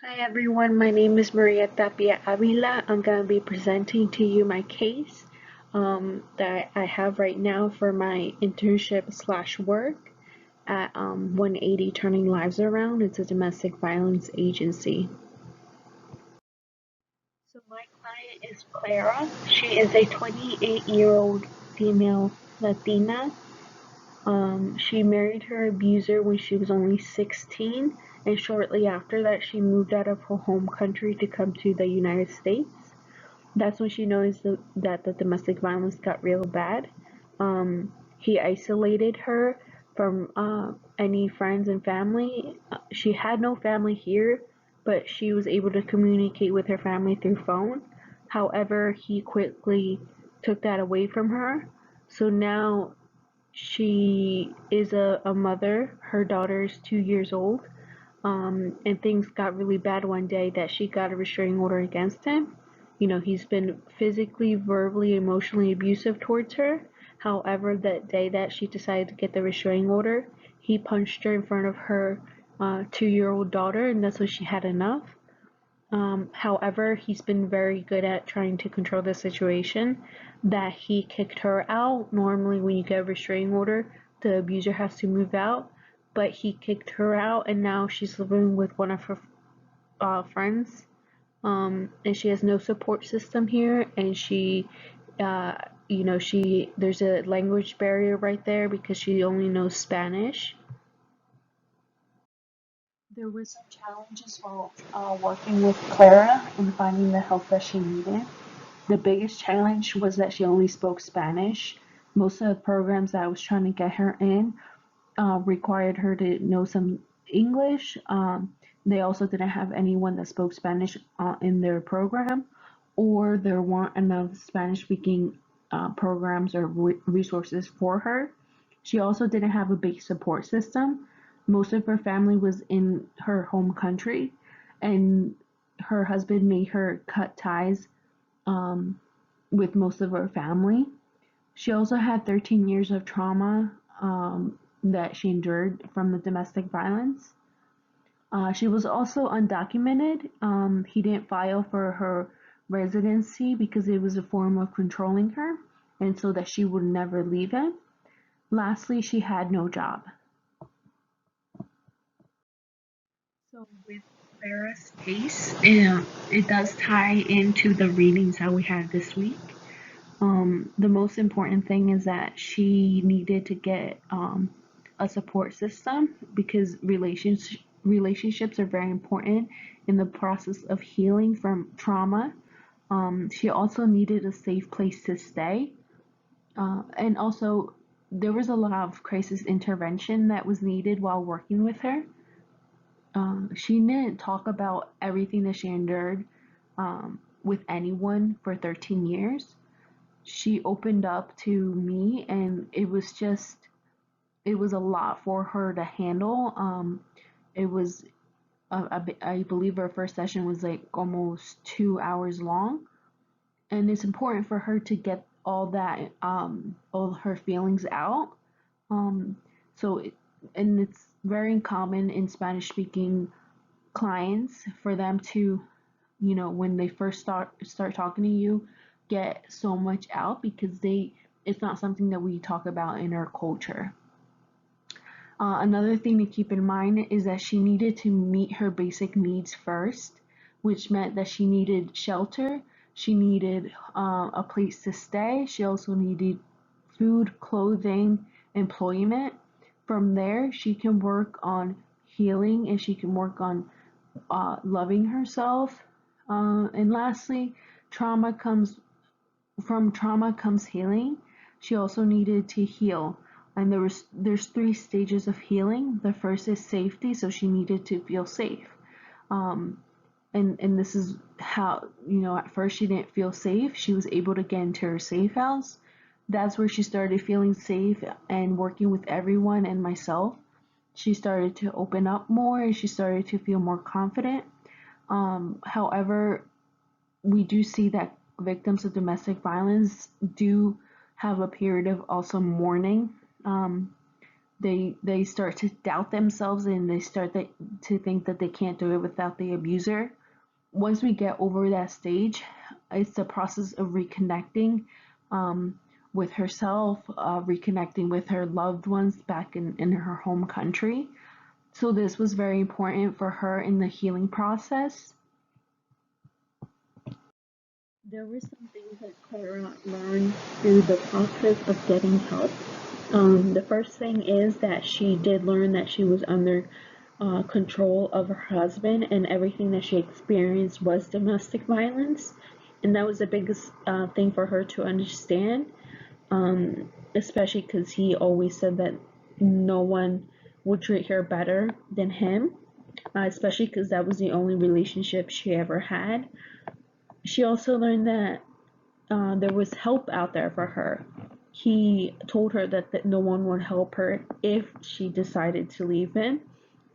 Hi everyone, my name is Maria Tapia Avila. I'm going to be presenting to you my case that I have right now for my internship slash work at 180 Turning Lives Around. It's a domestic violence agency. So my client is Clara. She is a 28-year-old female Latina. She married her abuser when she was only 16, and shortly after that, she moved out of her home country to come to the United States. That's when she noticed that the domestic violence got real bad. He isolated her from any friends and family. She had no family here, but she was able to communicate with her family through phone. However, he quickly took that away from her. So now she is a mother. Her daughter is 2 years old. And things got really bad one day that she got a restraining order against him. He's been physically, verbally, emotionally abusive towards her. However, that day that she decided to get the restraining order, he punched her in front of her 2-year-old daughter, and that's when she had enough. However, he's been very good at trying to control the situation. That he kicked her out. Normally, when you get a restraining order, the abuser has to move out, but he kicked her out, and now she's living with one of her friends. And she has no support system here, and uh, she there's a language barrier right there because she only knows Spanish. There were some challenges while working with Clara and finding the help that she needed. The biggest challenge was that she only spoke Spanish. Most of the programs that I was trying to get her in required her to know some English. They also didn't have anyone that spoke Spanish in their program, or there weren't enough Spanish speaking programs or resources for her. She also didn't have a big support system. Most of her family was in her home country, and her husband made her cut ties um, with most of her family. She also had 13 years of trauma that she endured from the domestic violence. She was also undocumented. He didn't file for her residency because it was a form of controlling her, and so that she would never leave him. Lastly, she had no job. So with Clara's case, it does tie into the readings that we had this week. The most important thing is that she needed to get a support system because relationships are very important in the process of healing from trauma. She also needed a safe place to stay, and also there was a lot of crisis intervention that was needed while working with her. She didn't talk about everything that she endured with anyone for 13 years. She opened up to me, and it was a lot for her to handle. It was I believe her first session was like almost 2 hours long, and it's important for her to get all her feelings out. um so it, and it's very common in Spanish speaking clients for them to, when they first start talking to you, get so much out because they it's not something that we talk about in our culture. Another thing to keep in mind is that she needed to meet her basic needs first, which meant that she needed shelter, she needed a place to stay, she also needed food, clothing, employment. From there, she can work on healing and she can work on loving herself. And lastly, trauma comes trauma comes healing. She also needed to heal. And there's 3 stages of healing. The first is safety, so she needed to feel safe. Um, and this is how, at first she didn't feel safe. She was able to get into her safe house. That's where she started feeling safe and working with everyone and myself. She started to open up more and she started to feel more confident. However, we do see that victims of domestic violence do have a period of also mourning. Um, they start to doubt themselves, and they start to think that they can't do it without the abuser. Once we get over that stage, it's the process of reconnecting with herself, reconnecting with her loved ones back in her home country. So this was very important for her in the healing process. There were some things that Clara learned through the process of getting help. The first thing is that she did learn that she was under control of her husband, and everything that she experienced was domestic violence. And that was the biggest thing for her to understand, especially because he always said that no one would treat her better than him, especially because that was the only relationship she ever had. She also learned that there was help out there for her. He told her that no one would help her if she decided to leave him.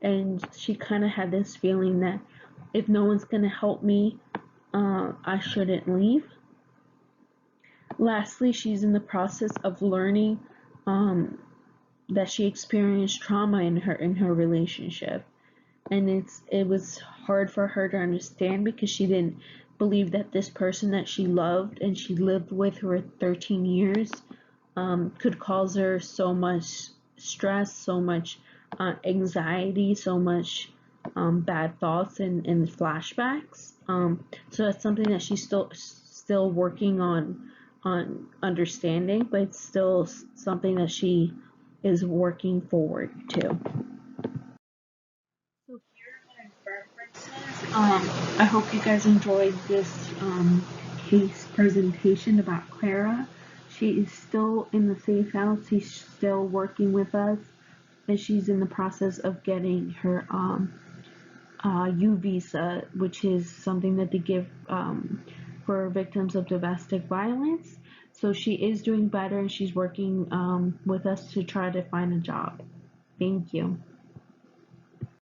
And she kind of had this feeling that if no one's going to help me, I shouldn't leave. Lastly, she's in the process of learning that she experienced trauma in her relationship, and it was hard for her to understand because she didn't believe that this person that she loved and she lived with for 13 years could cause her so much stress, so much anxiety, so much bad thoughts and flashbacks. So that's something that she's still working on understanding, but it's still something that she is working forward to. So here are my references. I hope you guys enjoyed this case presentation about Clara. She is still in the safe house. She's still working with us, and she's in the process of getting her U visa, which is something that they give for victims of domestic violence. So she is doing better, and she's working with us to try to find a job. Thank you.